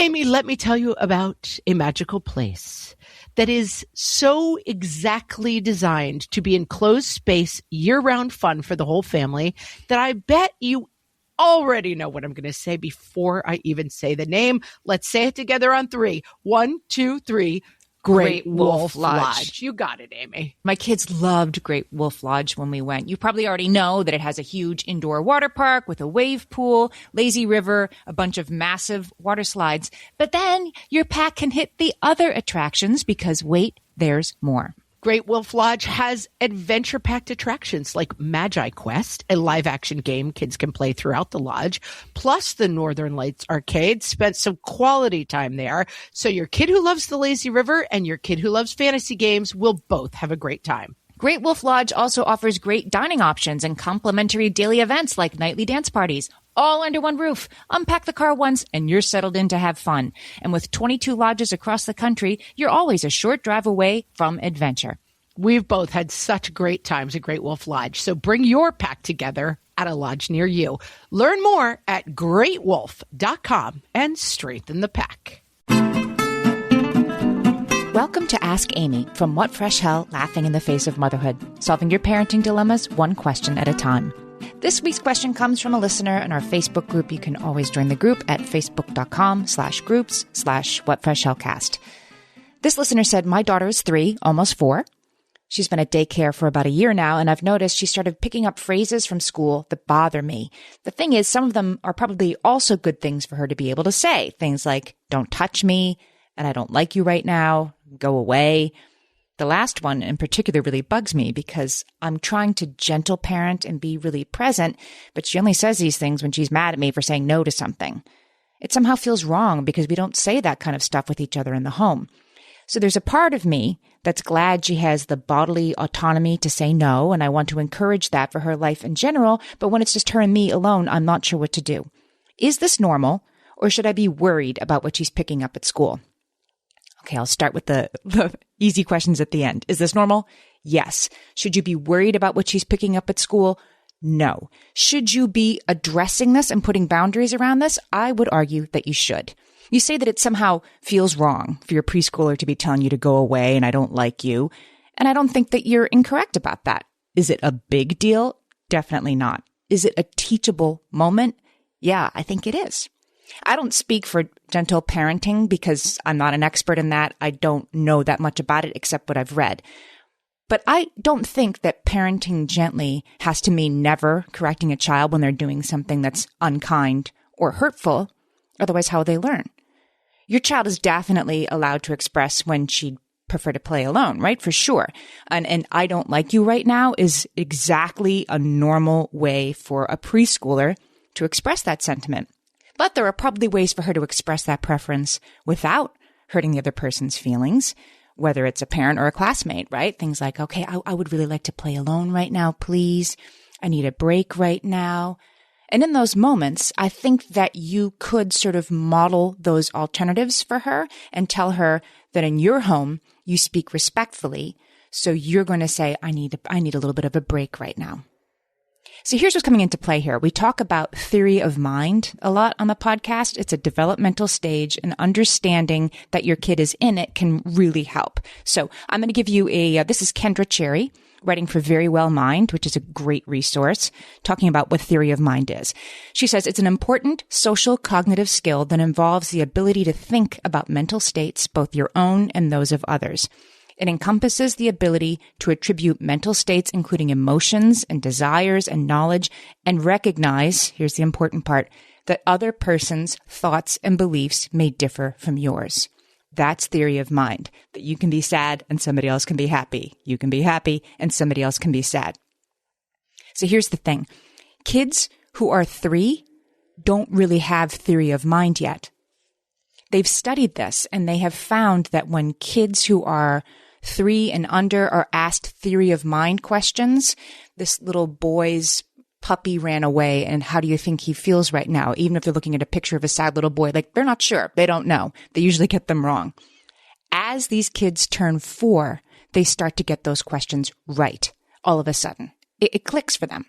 Amy, let me tell you about a magical place that is so exactly designed to be enclosed space, year-round fun for the whole family that I bet you already know what I'm going to say before I even say the name. Let's say it together on 3. 1, 2, 3. Great Wolf Lodge. You got it, Amy. My kids loved Great Wolf Lodge when we went. You probably already know that it has a huge indoor water park with a wave pool, lazy river, a bunch of massive water slides. But then your pack can hit the other attractions because, wait, there's more. Great Wolf Lodge has adventure-packed attractions like Magi Quest, a live-action game kids can play throughout the lodge, plus the Northern Lights Arcade. Spent some quality time there, so your kid who loves the lazy river and your kid who loves fantasy games will both have a great time. Great Wolf Lodge also offers great dining options and complimentary daily events like nightly dance parties, all under one roof. Unpack the car once and you're settled in to have fun. And with 22 lodges across the country, you're always a short drive away from adventure. We've both had such great times at Great Wolf Lodge, so bring your pack together at a lodge near you. Learn more at greatwolf.com and strengthen the pack. Welcome to Ask Amy from What Fresh Hell, Laughing in the Face of Motherhood, solving your parenting dilemmas one question at a time. This week's question comes from a listener in our Facebook group. You can always join the group at facebook.com/groups/whatfreshhellcast. This listener said, my daughter is 3, almost 4. She's been at daycare for about a year now, and I've noticed she started picking up phrases from school that bother me. The thing is, some of them are probably also good things for her to be able to say. Things like, don't touch me, and I don't like you right now, go away. The last one in particular really bugs me because I'm trying to gentle parent and be really present, but she only says these things when she's mad at me for saying no to something. It somehow feels wrong because we don't say that kind of stuff with each other in the home. So there's a part of me that's glad she has the bodily autonomy to say no, and I want to encourage that for her life in general, but when it's just her and me alone, I'm not sure what to do. Is this normal, or should I be worried about what she's picking up at school? Okay, I'll start with the easy questions at the end. Is this normal? Yes. Should you be worried about what she's picking up at school? No. Should you be addressing this and putting boundaries around this? I would argue that you should. You say that it somehow feels wrong for your preschooler to be telling you to go away and I don't like you. And I don't think that you're incorrect about that. Is it a big deal? Definitely not. Is it a teachable moment? Yeah, I think it is. I don't speak for gentle parenting because I'm not an expert in that. I don't know that much about it except what I've read. But I don't think that parenting gently has to mean never correcting a child when they're doing something that's unkind or hurtful. Otherwise, how will they learn? Your child is definitely allowed to express when she'd prefer to play alone, right? For sure. And I don't like you right now is exactly a normal way for a preschooler to express that sentiment. But there are probably ways for her to express that preference without hurting the other person's feelings, whether it's a parent or a classmate, right? Things like, okay, I would really like to play alone right now, please. I need a break right now. And in those moments, I think that you could sort of model those alternatives for her and tell her that in your home, you speak respectfully. So you're going to say, I need a little bit of a break right now. So here's what's coming into play here. We talk about theory of mind a lot on the podcast. It's a developmental stage, and understanding that your kid is in it can really help. So I'm going to give you this is Kendra Cherry, writing for Very Well Mind, which is a great resource, talking about what theory of mind is. She says it's an important social cognitive skill that involves the ability to think about mental states, both your own and those of others. It encompasses the ability to attribute mental states, including emotions and desires and knowledge, and recognize, here's the important part, that other person's thoughts and beliefs may differ from yours. That's theory of mind, that you can be sad and somebody else can be happy. You can be happy and somebody else can be sad. So here's the thing. Kids who are 3 don't really have theory of mind yet. They've studied this, and they have found that when kids who are 3 and under are asked theory of mind questions, this little boy's puppy ran away, and how do you think he feels right now? Even if they're looking at a picture of a sad little boy, like they're not sure. They don't know. They usually get them wrong. As these kids turn 4, they start to get those questions right all of a sudden. It clicks for them.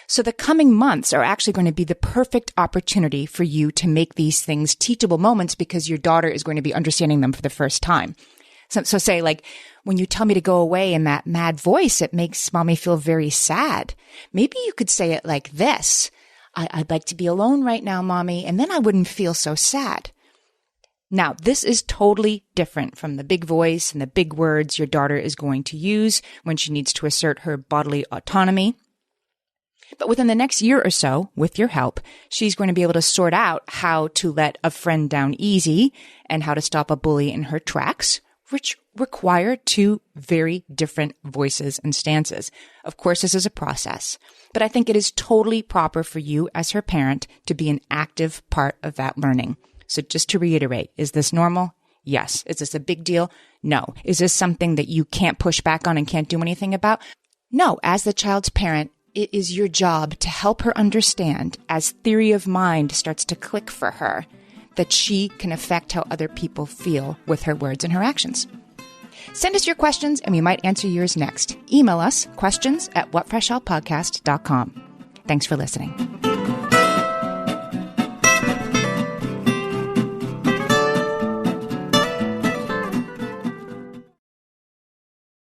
So the coming months are actually going to be the perfect opportunity for you to make these things teachable moments because your daughter is going to be understanding them for the first time. So say like, when you tell me to go away in that mad voice, it makes mommy feel very sad. Maybe you could say it like this. I'd like to be alone right now, mommy, and then I wouldn't feel so sad. Now, this is totally different from the big voice and the big words your daughter is going to use when she needs to assert her bodily autonomy. But within the next year or so, with your help, she's going to be able to sort out how to let a friend down easy and how to stop a bully in her tracks, which require two very different voices and stances. Of course, this is a process, but I think it is totally proper for you as her parent to be an active part of that learning. So just to reiterate, is this normal? Yes. Is this a big deal? No. Is this something that you can't push back on and can't do anything about? No. As the child's parent, it is your job to help her understand, as theory of mind starts to click for her, that she can affect how other people feel with her words and her actions. Send us your questions and we might answer yours next. Email us questions@whatfreshhellpodcast.com. Thanks for listening.